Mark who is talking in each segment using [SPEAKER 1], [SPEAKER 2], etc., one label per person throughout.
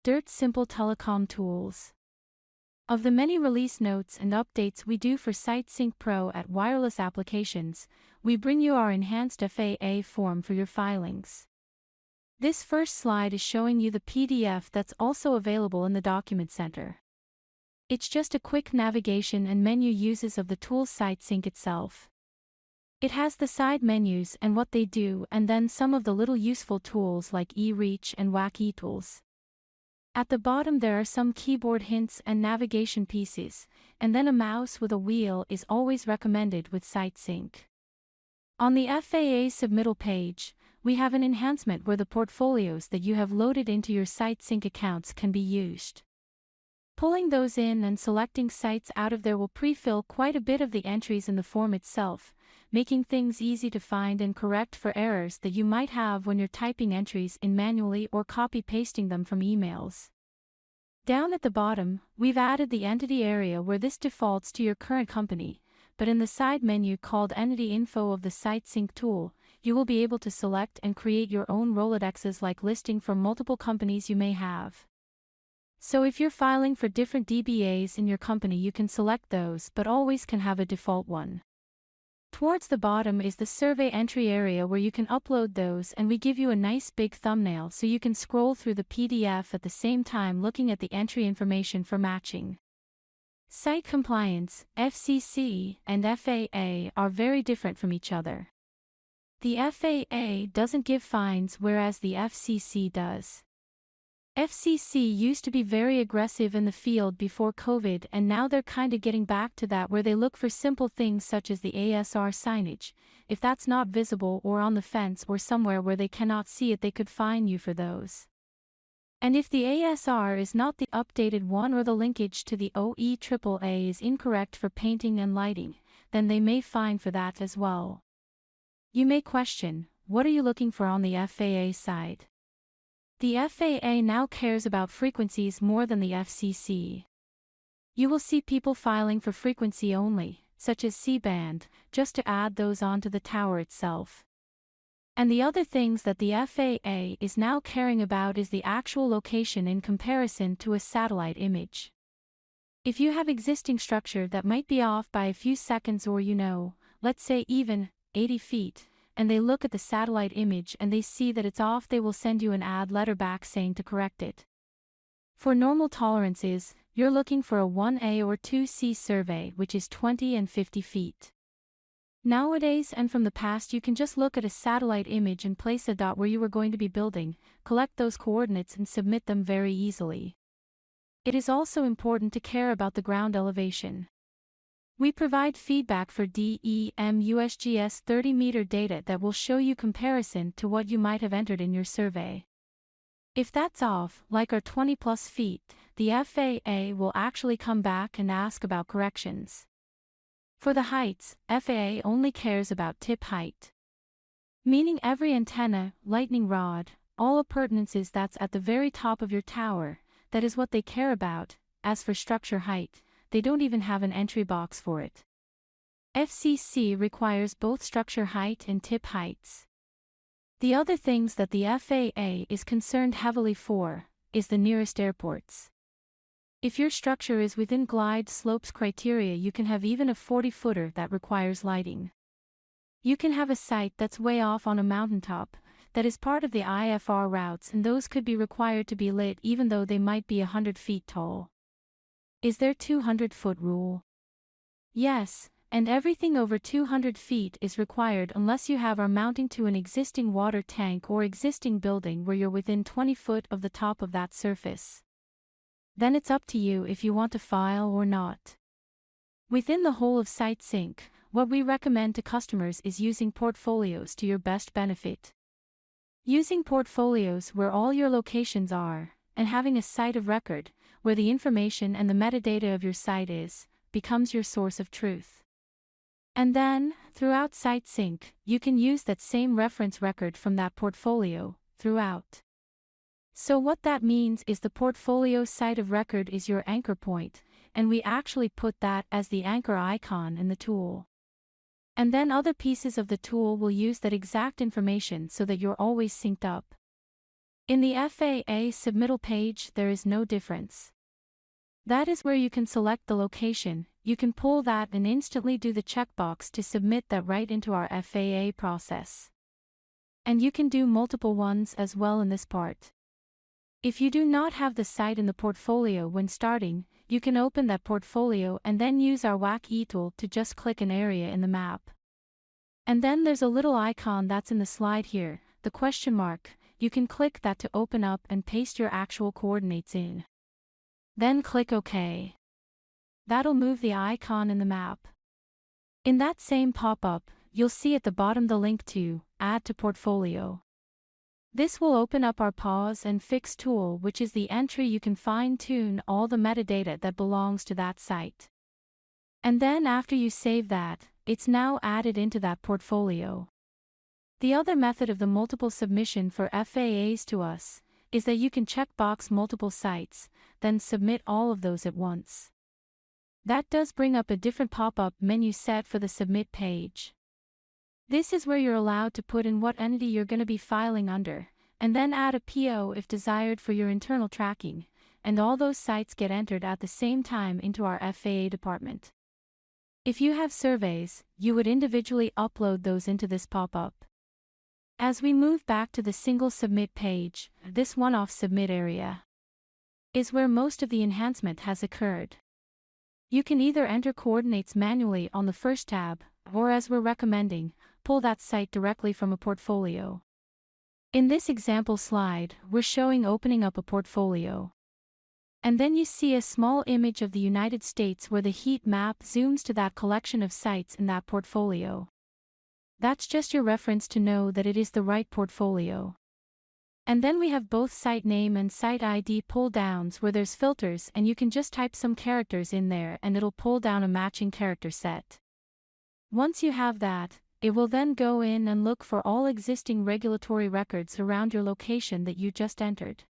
[SPEAKER 1] Dirt Simple Telecom Tools. Of the many release notes and updates we do for SiteSync Pro at wireless applications, we bring you our enhanced FAA form for your filings. This first slide is showing you the PDF that's also available in the Document Center. It's just a quick navigation and menu uses of the tool SiteSync itself. It has the side menus and what they do, and then some of the little useful tools like eReach and WAC eTools. At the bottom there are some keyboard hints and navigation pieces, and then a mouse with a wheel is always recommended with SiteSync. On the FAA submittal page, we have an enhancement where the portfolios that you have loaded into your SiteSync accounts can be used. Pulling those in and selecting sites out of there will pre-fill quite a bit of the entries in the form itself, making things easy to find and correct for errors that you might have when you're typing entries in manually or copy-pasting them from emails. Down at the bottom, we've added the entity area where this defaults to your current company, but in the side menu called Entity Info of the SiteSync tool, you will be able to select and create your own Rolodexes like listing from multiple companies you may have. So if you're filing for different DBAs in your company, you can select those but always can have a default one. Towards the bottom is the survey entry area where you can upload those, and we give you a nice big thumbnail so you can scroll through the PDF at the same time looking at the entry information for matching. Site compliance, FCC, and FAA are very different from each other. The FAA doesn't give fines whereas the FCC does. FCC used to be very aggressive in the field before COVID, and now they're kinda getting back to that where they look for simple things such as the ASR signage. If that's not visible or on the fence or somewhere where they cannot see it, they could fine you for those. And if the ASR is not the updated one or the linkage to the OEAAA is incorrect for painting and lighting, then they may fine for that as well. You may question, what are you looking for on the FAA side? The FAA now cares about frequencies more than the FCC. You will see people filing for frequency only, such as C-band, just to add those onto the tower itself. And the other things that the FAA is now caring about is the actual location in comparison to a satellite image. If you have existing structure that might be off by a few seconds or let's say even 80 feet, and they look at the satellite image and they see that it's off, they will send you an add letter back saying to correct it. For normal tolerances, you're looking for a 1A or 2C survey, which is 20 and 50 feet. Nowadays and from the past, you can just look at a satellite image and place a dot where you were going to be building, collect those coordinates and submit them very easily. It is also important to care about the ground elevation. We provide feedback for DEM USGS 30-meter data that will show you comparison to what you might have entered in your survey. If that's off, like our 20+ feet, the FAA will actually come back and ask about corrections. For the heights, FAA only cares about tip height. Meaning every antenna, lightning rod, all appurtenances that's at the very top of your tower, that is what they care about. As for structure height, they don't even have an entry box for it. FCC requires both structure height and tip heights. The other things that the FAA is concerned heavily for is the nearest airports. If your structure is within glide slopes criteria, you can have even a 40-footer that requires lighting. You can have a site that's way off on a mountaintop that is part of the IFR routes, and those could be required to be lit even though they might be 100 feet tall. Is there 200-foot rule? Yes, and everything over 200 feet is required unless you are mounting to an existing water tank or existing building where you're within 20 foot of the top of that surface. Then it's up to you if you want to file or not. Within the whole of SiteSync, what we recommend to customers is using portfolios to your best benefit. Using portfolios where all your locations are, and having a site of record, where the information and the metadata of your site is, becomes your source of truth. And then, throughout SiteSync, you can use that same reference record from that portfolio, throughout. So what that means is the portfolio site of record is your anchor point, and we actually put that as the anchor icon in the tool. And then other pieces of the tool will use that exact information so that you're always synced up. In the FAA submittal page, there is no difference. That is where you can select the location, you can pull that and instantly do the checkbox to submit that right into our FAA process. And you can do multiple ones as well in this part. If you do not have the site in the portfolio when starting, you can open that portfolio and then use our WAC tool to just click an area in the map. And then there's a little icon that's in the slide here, the question mark, you can click that to open up and paste your actual coordinates in. Then click OK. That'll move the icon in the map. In that same pop-up, you'll see at the bottom the link to Add to Portfolio. This will open up our Pause and Fix tool, which is the entry you can fine-tune all the metadata that belongs to that site. And then after you save that, it's now added into that portfolio. The other method of the multiple submission for FAAs to us is that you can checkbox multiple sites, then submit all of those at once. That does bring up a different pop-up menu set for the submit page. This is where you're allowed to put in what entity you're going to be filing under, and then add a PO if desired for your internal tracking, and all those sites get entered at the same time into our FAA department. If you have surveys, you would individually upload those into this pop-up. As we move back to the single submit page, this one-off submit area is where most of the enhancement has occurred. You can either enter coordinates manually on the first tab, or as we're recommending, pull that site directly from a portfolio. In this example slide, we're showing opening up a portfolio. And then you see a small image of the United States where the heat map zooms to that collection of sites in that portfolio. That's just your reference to know that it is the right portfolio. And then we have both site name and site ID pull downs where there's filters and you can just type some characters in there and it'll pull down a matching character set. Once you have that, it will then go in and look for all existing regulatory records around your location that you just entered.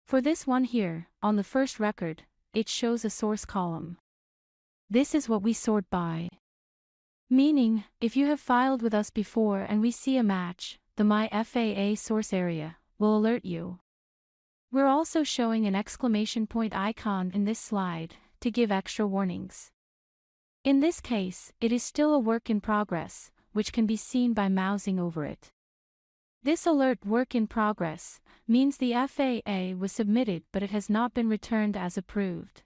[SPEAKER 1] For this one here, on the first record, it shows a source column. This is what we sort by. Meaning, if you have filed with us before and we see a match, the My FAA source area will alert you. We're also showing an exclamation point icon in this slide to give extra warnings. In this case, it is still a work in progress, which can be seen by mousing over it. This alert work in progress means the FAA was submitted but it has not been returned as approved.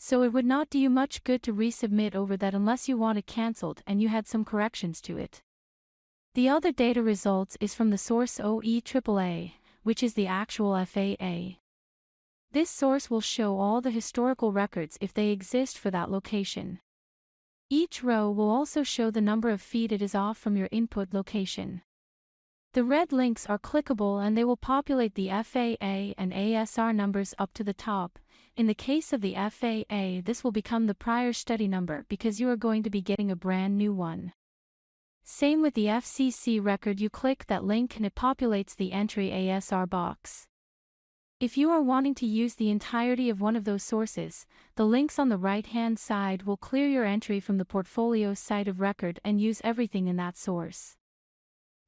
[SPEAKER 1] So it would not do you much good to resubmit over that unless you want it cancelled and you had some corrections to it. The other data results is from the source OEAAA, which is the actual FAA. This source will show all the historical records if they exist for that location. Each row will also show the number of feet it is off from your input location. The red links are clickable and they will populate the FAA and ASR numbers up to the top. In the case of the FAA, this will become the prior study number because you are going to be getting a brand new one. Same with the FCC record, you click that link and it populates the entry ASR box. If you are wanting to use the entirety of one of those sources, the links on the right-hand side will clear your entry from the portfolio site of record and use everything in that source.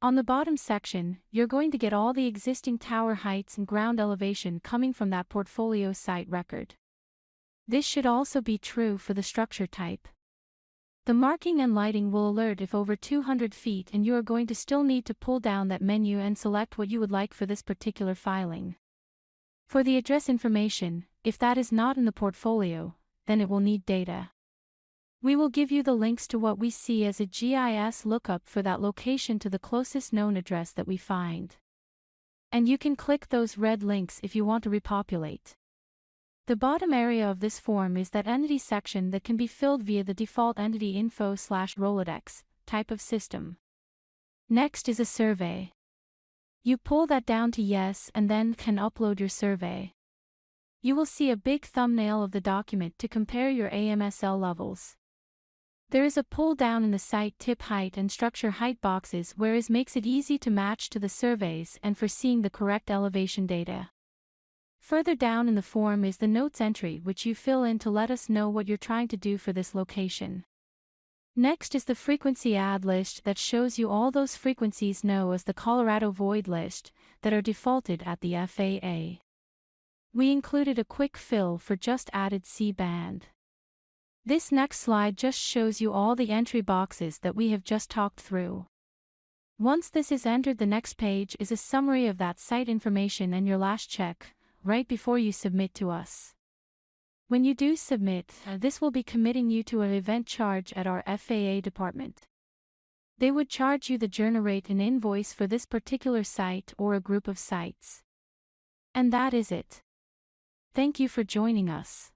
[SPEAKER 1] On the bottom section, you're going to get all the existing tower heights and ground elevation coming from that portfolio site record. This should also be true for the structure type. The marking and lighting will alert if over 200 feet and you are going to still need to pull down that menu and select what you would like for this particular filing. For the address information, if that is not in the portfolio, then it will need data. We will give you the links to what we see as a GIS lookup for that location to the closest known address that we find. And you can click those red links if you want to repopulate. The bottom area of this form is that entity section that can be filled via the default entity info/Rolodex type of system. Next is a survey. You pull that down to yes and then can upload your survey. You will see a big thumbnail of the document to compare your AMSL levels. There is a pull down in the site tip height and structure height boxes, whereas makes it easy to match to the surveys and for seeing the correct elevation data. Further down in the form is the notes entry, which you fill in to let us know what you're trying to do for this location. Next is the frequency add list that shows you all those frequencies known as the Colorado void list that are defaulted at the FAA. We included a quick fill for just added C-band. This next slide just shows you all the entry boxes that we have just talked through. Once this is entered, the next page is a summary of that site information and your last check, right before you submit to us. When you do submit, this will be committing you to an event charge at our FAA department. They would charge you the generate an invoice for this particular site or a group of sites. And that is it. Thank you for joining us.